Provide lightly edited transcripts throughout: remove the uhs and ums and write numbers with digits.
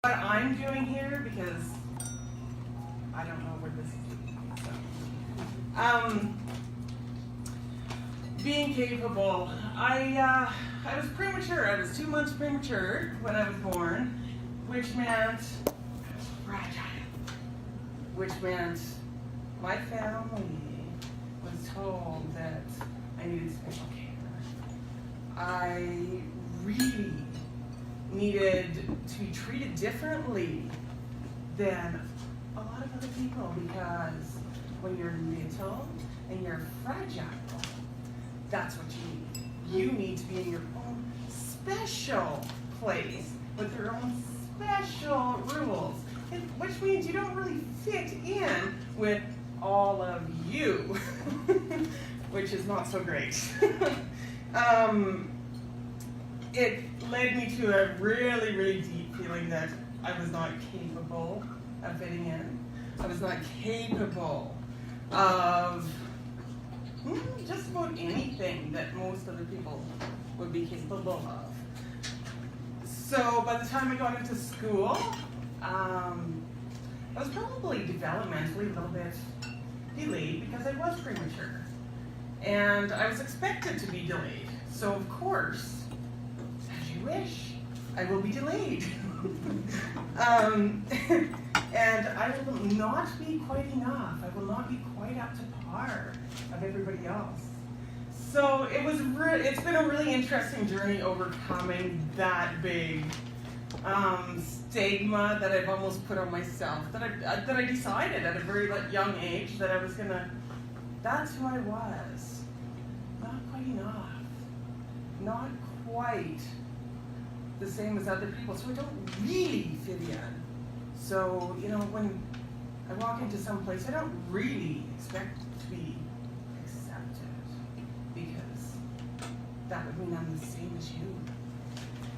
what I'm doing here because I don't know where this is leading. So, being capable. I was premature. I was 2 months premature when I was born, which meant I was fragile. Which meant my family was told that I needed special care. I really needed to be treated differently than a lot of other people because when you're little and you're fragile, that's what you need. You need to be in your own special place with your own special rules, which means you don't really fit in with all of you, which is not so great. It led me to a really, really deep feeling that I was not capable of fitting in. I was not capable of just about anything that most other people would be capable of. So by the time I got into school, I was probably developmentally a little bit delayed because I was premature. And I was expected to be delayed. So of course, as you wish, I will be delayed. And I will not be quite enough. I will not be quite up to par of everybody else. So it's been a really interesting journey overcoming that big stigma that I've almost put on myself, that I decided at a very young age that I was gonna, that's who I was. Not quite enough. Not quite the same as other people, so I don't really fit in. So, when I walk into some place, I don't really expect to be accepted because that would mean I'm the same as you.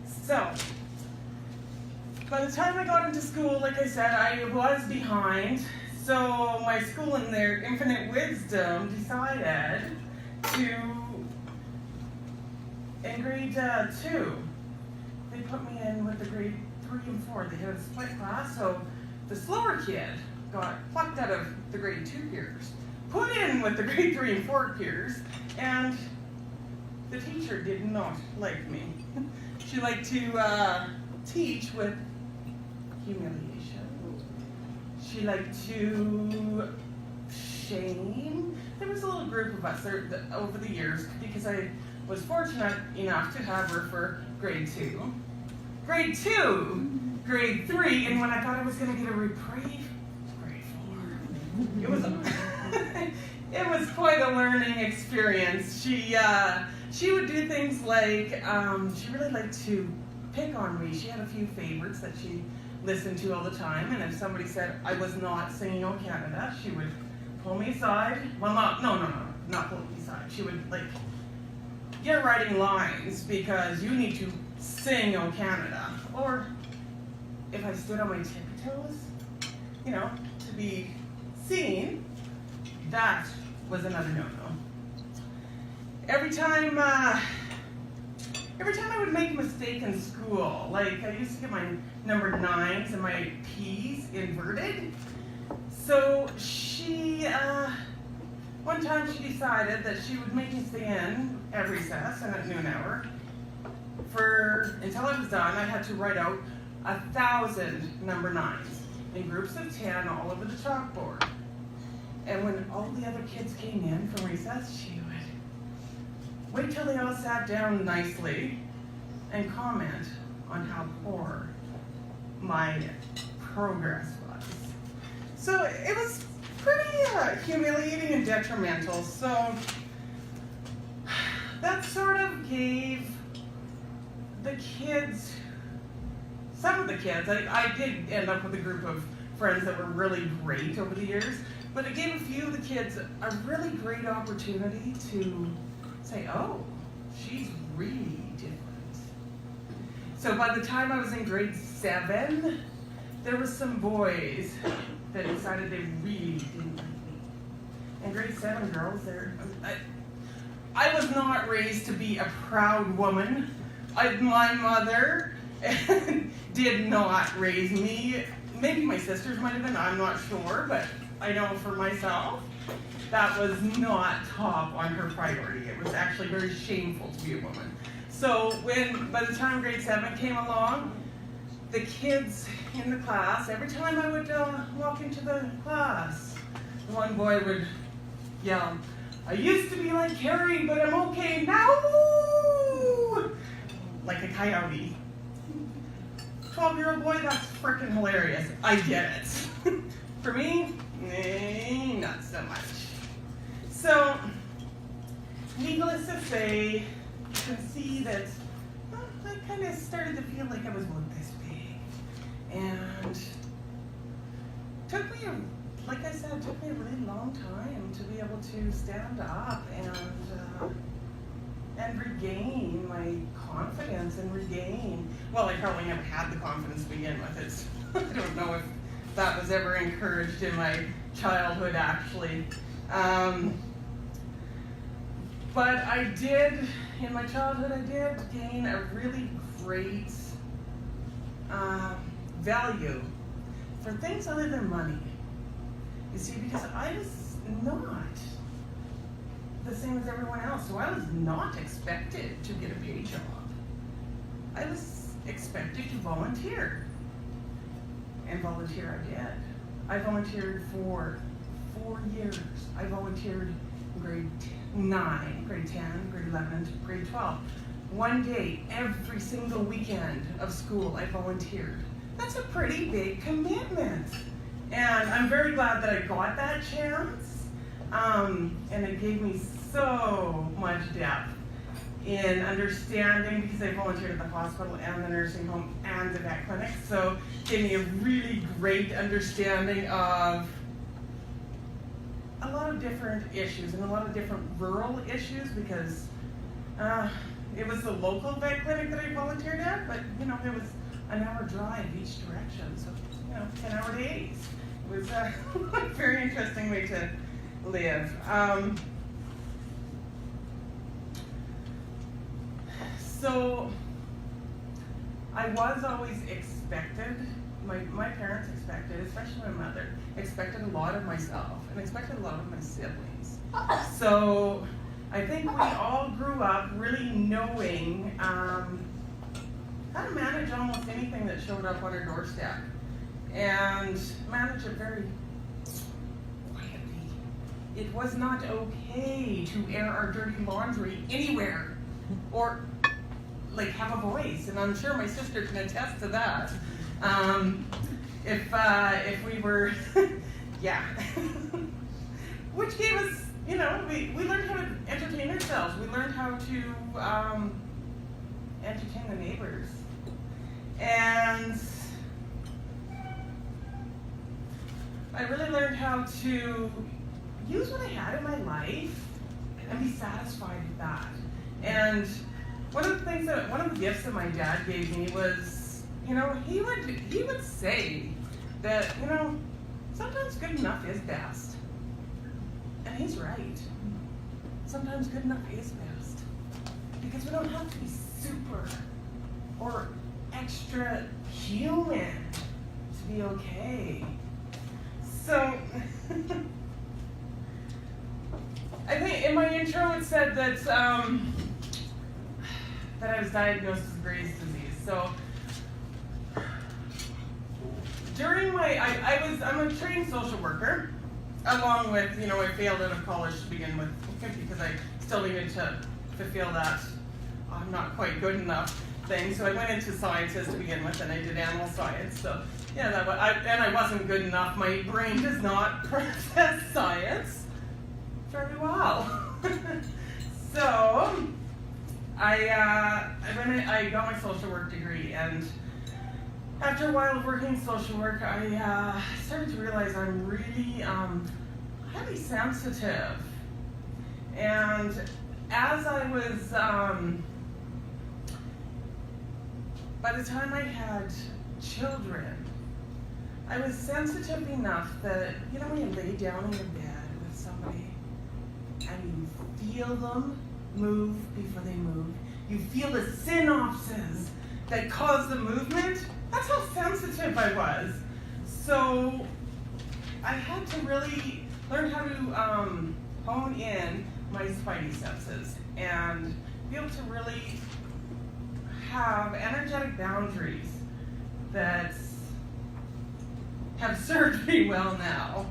So, by the time I got into school, like I said, I was behind. So my school in their infinite wisdom decided to, in grade 2, they put me in with the grade 3 and 4. They had a split class, so the slower kid got plucked out of the grade 2 peers, put in with the grade 3 and 4 peers, and the teacher did not like me. She liked to teach with humiliation. She liked to shame. There was a little group of us over the years because I was fortunate enough to have her for grade 2. Grade 2, grade 3, and when I thought I was going to get a reprieve, grade 4. It was quite a learning experience. She would do things like, she really liked to pick on me. She had a few favorites that she listened to all the time, and if somebody said I was not singing O Canada, she would pull me aside. Well, not pull me aside. She would you're writing lines because you need to sing O Canada. Or if I stood on my tiptoes, to be seen, that was another no-no. Every time I would make a mistake in school, I used to get my number 9s and my P's inverted. So she, one time she decided that she would make me stay in at recess and at noon hour. Until I was done, I had to write out 1,000 number 9s in groups of 10 all over the chalkboard. And when all the other kids came in from recess, she would wait till they all sat down nicely and comment on how poor my progress was. So it was pretty humiliating and detrimental. So that sort of gave the kids, some of the kids, I did end up with a group of friends that were really great over the years, but it gave a few of the kids a really great opportunity to say, oh, she's really different. So by the time I was in grade 7, there were some boys that decided they really didn't like me. And grade 7 girls, I was not raised to be a proud woman. My mother and did not raise me. Maybe my sisters might have been, I'm not sure, but I know for myself, that was not top on her priority. It was actually very shameful to be a woman. So by the time grade 7 came along, the kids in the class, every time I would walk into the class, one boy would yell, "I used to be like Carrie, but I'm okay now," like a coyote. 12-year-old boy, that's freaking hilarious. I get it. For me, not so much. So, needless to say, you can see that I kind of started to feel like I was about this big. And took me, like I said, it took me a really long time to be able to stand up and regain my confidence and well, I probably never had the confidence to begin with. I don't know if that was ever encouraged in my childhood, actually. But I did, in my childhood, I did gain a really great value for things other than money. You see, because I was not the same as everyone else, so I was not expected to get a paid job. I was expected to volunteer, and volunteer I did. I volunteered for 4 years. I volunteered in grade 9, grade 10, grade 11, grade 12. One day, every single weekend of school, I volunteered. That's a pretty big commitment. And I'm very glad that I got that chance. And it gave me so much depth in understanding, because I volunteered at the hospital and the nursing home and the vet clinic. So it gave me a really great understanding of a lot of different issues and a lot of different rural issues, because it was the local vet clinic that I volunteered at, but there was an hour drive each direction, so 10-hour days. It was a very interesting way to live. So I was always expected, my parents expected, especially my mother, expected a lot of myself and expected a lot of my siblings. So I think we all grew up really knowing how to manage almost anything that showed up on our doorstep, and manage it very quietly. It was not okay to air our dirty laundry anywhere, or have a voice, and I'm sure my sister can attest to that. If we were, yeah, which gave us, we learned how to entertain ourselves. We learned how to entertain the neighbors, and I really learned how to use what I had in my life and be satisfied with that. And one of the gifts that my dad gave me was, he would say that, sometimes good enough is best. And he's right. Sometimes good enough is best. Because we don't have to be super or extra human to be okay. So, I think in my intro it said that I was diagnosed with Graves' disease. So during I'm a trained social worker, along with, I failed out of college to begin with, because I still needed to fulfill that I'm not quite good enough thing. So I went into sciences to begin with, and I did animal science. So yeah, I wasn't good enough. My brain does not process science very well. So I got my social work degree, and after a while of working social work, I started to realize I'm really highly sensitive. And as I was, by the time I had children, I was sensitive enough that, when you lay down in your bed with somebody and you feel them move before they move, you feel the synapses that caused the movement. That's how sensitive I was. So I had to really learn how to hone in my spidey senses and be able to really have energetic boundaries that have served me well now.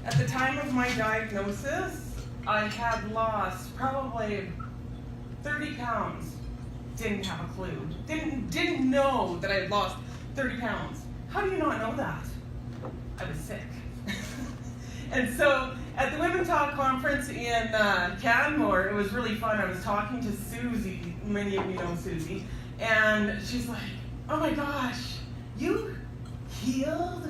At the time of my diagnosis, I had lost probably 30 pounds. Didn't have a clue. Didn't know that I had lost 30 pounds. How do you not know that? I was sick. And so at the Women Talk conference in Canmore, it was really fun. I was talking to Susie, many of you know Susie, and she's like, oh my gosh, you healed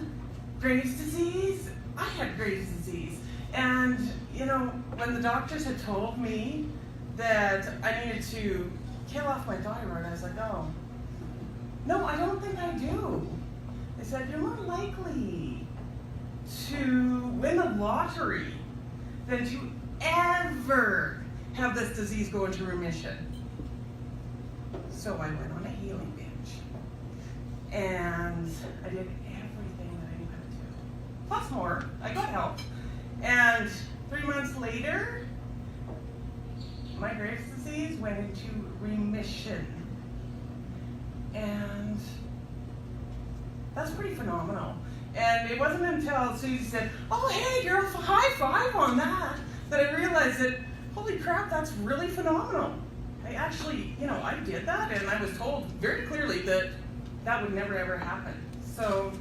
Graves' disease? I had Graves' disease. And, you know, when the doctors had told me that I needed to kill off my thyroid, I was like, oh, no, I don't think I do. They said, you're more likely to win the lottery than to ever have this disease go into remission. So I went on a healing binge. And I did everything that I knew how to do. Plus more, I got help. And 3 months later, my Graves' disease went into remission. And that's pretty phenomenal. And it wasn't until Susie said, oh, hey, girl, high five on that I realized that, holy crap, that's really phenomenal. I actually, you know, I did that, and I was told very clearly that that would never, ever happen. So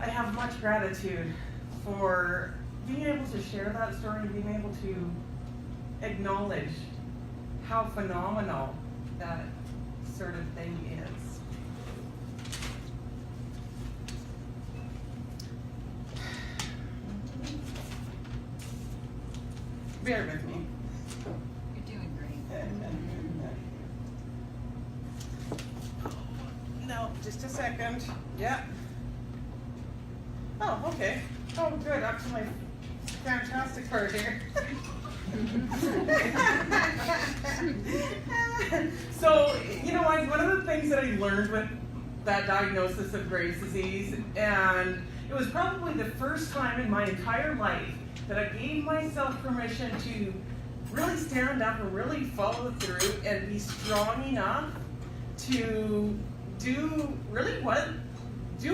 I have much gratitude for being able to share that story and being able to acknowledge how phenomenal that sort of thing is. Bear with me. You're doing great. No, just a second. Yeah. Oh, okay. Oh, good. Up to my fantastic part here. So, you know, one of the things that I learned with that diagnosis of Graves' disease, and it was probably the first time in my entire life that I gave myself permission to really stand up and really follow through and be strong enough to do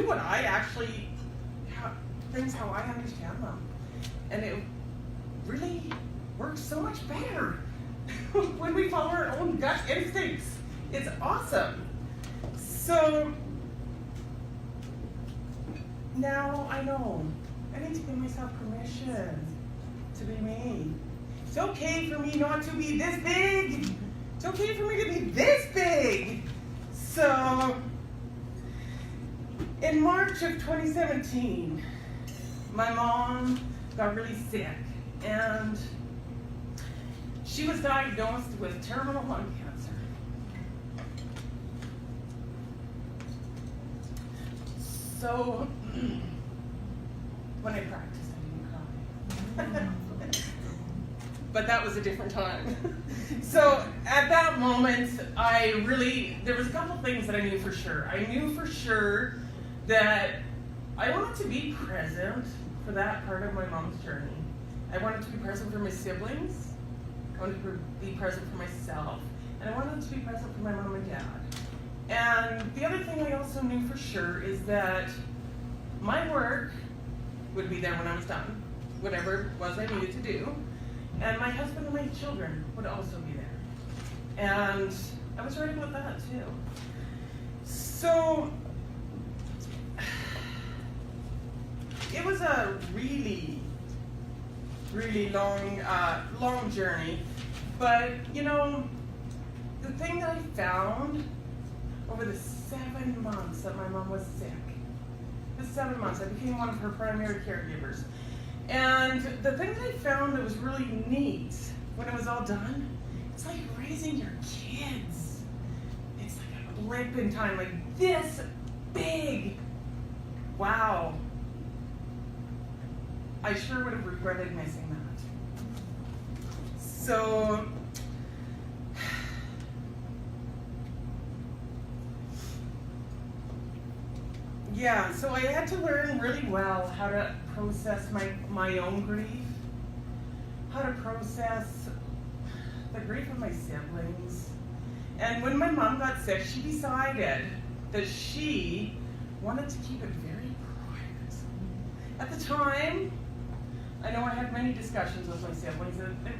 what I actually, things how I understand them. And it really works so much better when we follow our own gut instincts. It's awesome. So now I know I need to give myself permission to be me. It's okay for me not to be this big. It's okay for me to be this big. So in March of 2017, my mom got really sick, and she was diagnosed with terminal lung cancer. So when I practiced, I didn't cry. But that was a different time. So at that moment, there was a couple things that I knew for sure. I knew for sure that I wanted to be present for that part of my mom's journey. I wanted to be present for my siblings. I wanted to be present for myself. And I wanted to be present for my mom and dad. And the other thing I also knew for sure is that my work would be there when I was done, whatever it was I needed to do. And my husband and my children would also be there. And I was right about that too. So it was a really, really long journey. But you know, the thing that I found over the 7 months that my mom was sick, the 7 months, I became one of her primary caregivers. And the thing that I found that was really neat when it was all done, it's like raising your kids. It's like a blip in time, like this big. Wow. I sure would have regretted missing that. So Yeah, so I had to learn really well how to process my own grief, how to process the grief of my siblings. And when my mom got sick, she decided that she wanted to keep it very private. At the time, I know I had many discussions with my siblings, and it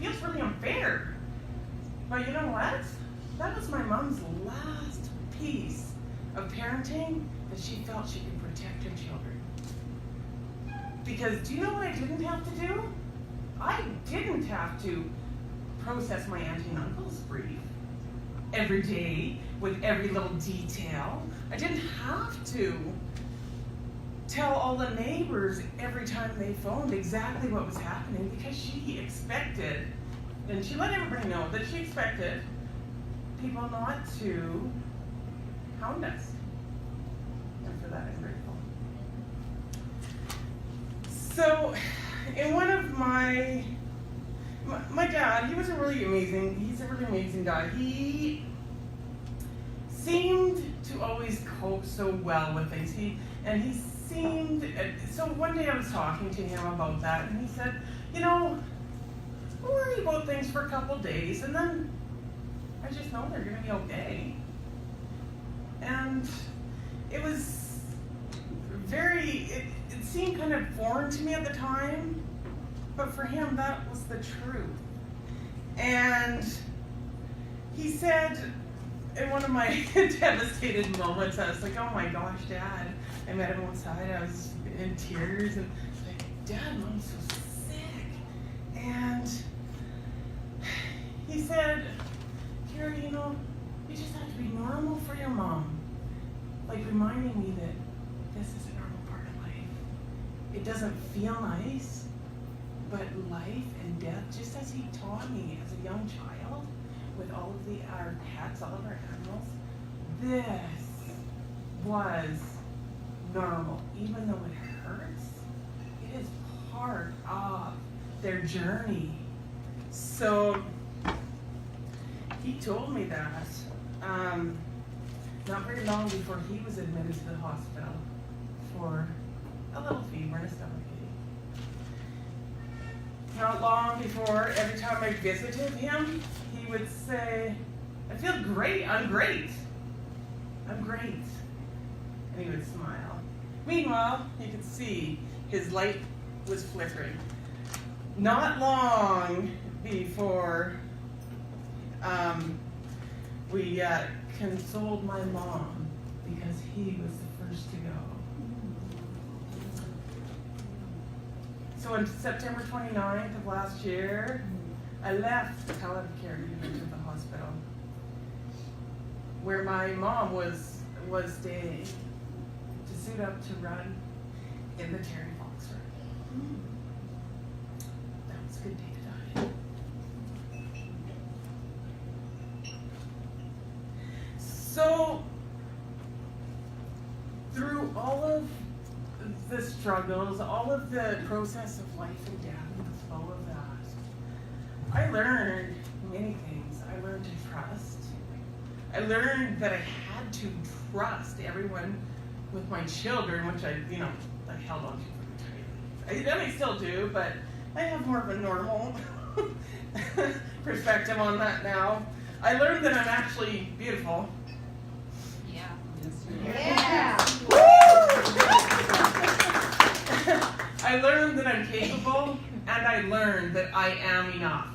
feels really unfair. But you know what? That was my mom's last piece of parenting that she felt she could protect her children. Because do you know what I didn't have to do? I didn't have to process my auntie and uncle's grief every day with every little detail. I didn't have to tell all the neighbors every time they phoned exactly what was happening, because she expected, and she let everybody know that she expected people not to hound us. And for that I'm grateful. So, in one of my dad, he's a really amazing guy. He seemed to always cope so well with things. So one day I was talking to him about that, and he said, we'll worry about things for a couple days, and then I just know they're going to be okay. And it was it seemed kind of foreign to me at the time, but for him that was the truth. And he said, in one of my devastated moments, I was like, oh my gosh, Dad. I met him outside, I was in tears, and like, Dad, Mom's so sick. And he said, Carrie, you just have to be normal for your mom. Like reminding me that this is a normal part of life. It doesn't feel nice, but life and death, just as he taught me as a young child, with all of our pets, all of our animals, this was normal. Even though it hurts, it is part of their journey. So he told me that not very long before he was admitted to the hospital for a little fever and a stomachache. Not long before, every time I visited him, he would say, I feel great, I'm great. I'm great. And he would smile. Meanwhile, you could see his light was flickering. Not long before we consoled my mom, because he was the first to go. So on September 29th of last year, I left the palliative care unit of the hospital, where my mom was staying, to suit up to run in the Terry Fox run. That was a good day to die. So, through all of the struggles, all of the process of life and death and the flow of that, I learned many things. I learned to trust. I learned that I had to trust everyone with my children, which I held on to for eternity. I still do, but I have more of a normal perspective on that now. I learned that I'm actually beautiful. Yeah. I learned that I'm capable, and I learned that I am enough.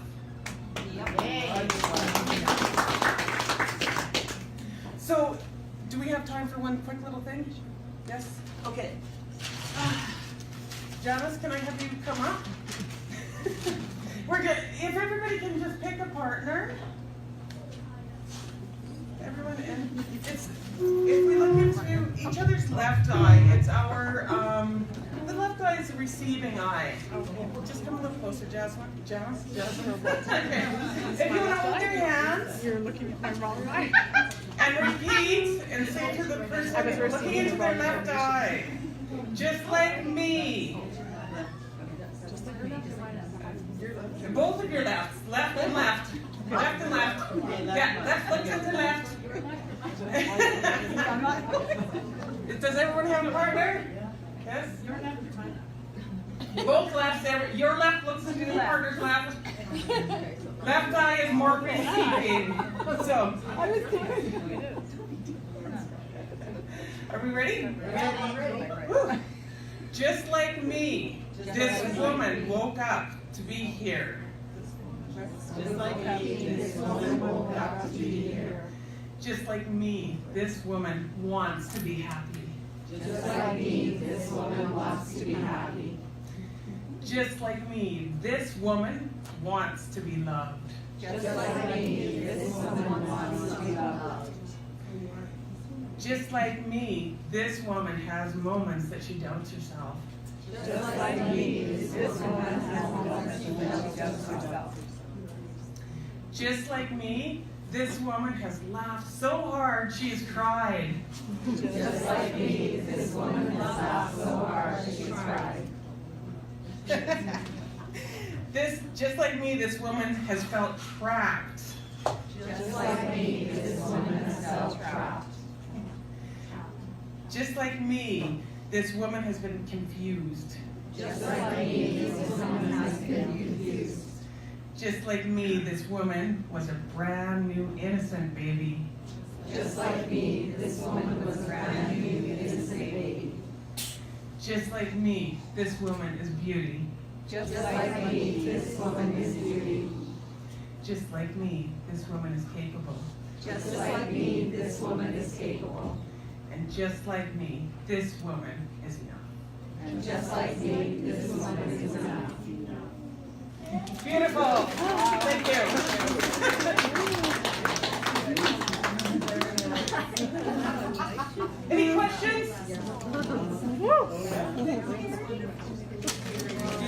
So, do we have time for one quick little thing? Yes? Okay. Janice, can I have you come up? We're good. If everybody can just pick a partner. Everyone, and it's, if we look into each other's left eye, it's our, the left eye is the receiving eye. Just come a little closer, Jasmine. Janice? Okay. If you want to hold your hands. You're looking at my wrong eye. And repeat and say to the person looking into their left eye, just like me. Both of your lefts, left and left. Left and left. Yeah, left foot to the left. Does everyone have a partner? Yes? Your left or my left? Both lefts, your left looks into your partner's left. Left eye is more peacekeeping. So, are we ready? Woo. Just like me, this woman woke up to be here. Just like me, this woman woke up to be here. Just like me, this woman wants to be happy. Just like me, this woman wants to be happy. Just like me, this woman wants to be loved. Just like me, this woman wants to be loved. Just like me, this woman has moments that she doubts herself. Just like me, this woman has moments when she doubts herself. Just like me, this woman has laughed so hard she has cried. Just like me, this woman has laughed so hard she's cried. Just like me, this woman has felt trapped. Just like me, this woman has felt trapped. Just like me, this woman has been confused. Just like me, this woman has been confused. Just like me, this woman was a brand new innocent baby. Just like me, this woman was a brand new innocent baby. Just like me, this woman is beauty. Just like me, this woman is beauty. Just like me, this woman is capable. Just like me, this woman is capable. And just like me, this woman is enough. And just like me, this woman is enough. Beautiful. Thank you. Any questions?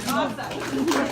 Awesome.